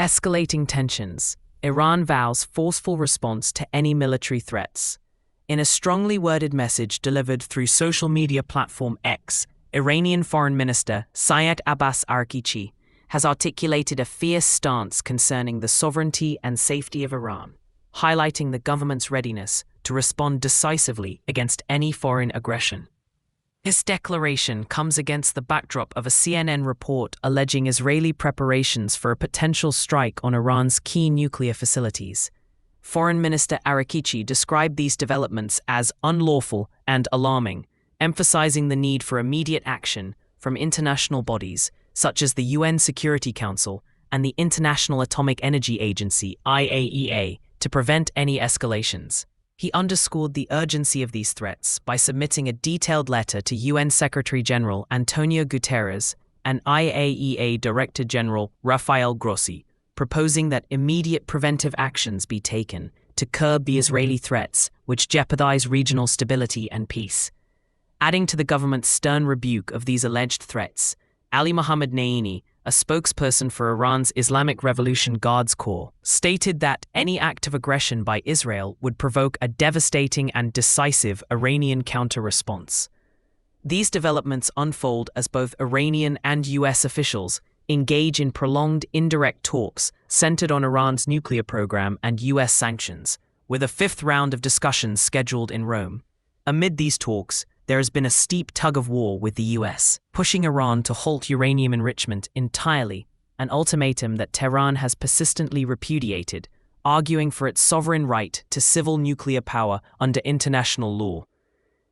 Escalating tensions. Iran vows forceful response to any military threats. In a strongly worded message delivered through social media platform X, Iranian Foreign Minister Sayyid Abbas Araghchi has articulated a fierce stance concerning the sovereignty and safety of Iran, highlighting the government's readiness to respond decisively against any foreign aggression. This declaration comes against the backdrop of a CNN report alleging Israeli preparations for a potential strike on Iran's key nuclear facilities. Foreign Minister Araghchi described these developments as unlawful and alarming, emphasizing the need for immediate action from international bodies such as the UN Security Council and the International Atomic Energy Agency (IAEA) to prevent any escalations. He underscored the urgency of these threats by submitting a detailed letter to UN Secretary-General Antonio Guterres and IAEA Director General Rafael Grossi, proposing that immediate preventive actions be taken to curb the Israeli threats which jeopardize regional stability and peace. Adding to the government's stern rebuke of these alleged threats, Ali Mohammed Naini, a spokesperson for Iran's Islamic Revolution Guards Corps, stated that any act of aggression by Israel would provoke a devastating and decisive Iranian counter-response. These developments unfold as both Iranian and US officials engage in prolonged indirect talks centered on Iran's nuclear program and US sanctions, with a fifth round of discussions scheduled in Rome. Amid these talks, there has been a steep tug-of-war with the US, pushing Iran to halt uranium enrichment entirely, an ultimatum that Tehran has persistently repudiated, arguing for its sovereign right to civil nuclear power under international law.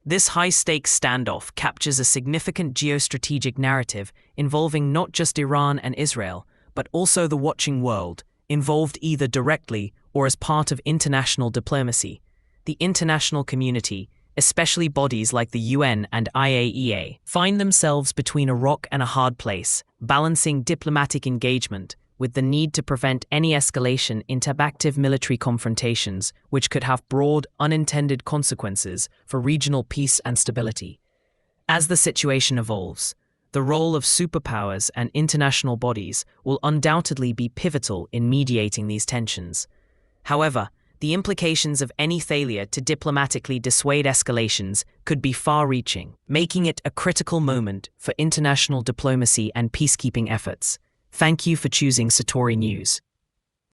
This high-stakes standoff captures a significant geostrategic narrative involving not just Iran and Israel, but also the watching world, involved either directly or as part of international diplomacy. The international community, especially bodies like the UN and IAEA, find themselves between a rock and a hard place, balancing diplomatic engagement with the need to prevent any escalation into active military confrontations, which could have broad, unintended consequences for regional peace and stability. As the situation evolves, the role of superpowers and international bodies will undoubtedly be pivotal in mediating these tensions. However, the implications of any failure to diplomatically dissuade escalations could be far-reaching, making it a critical moment for international diplomacy and peacekeeping efforts. Thank you for choosing Satori News.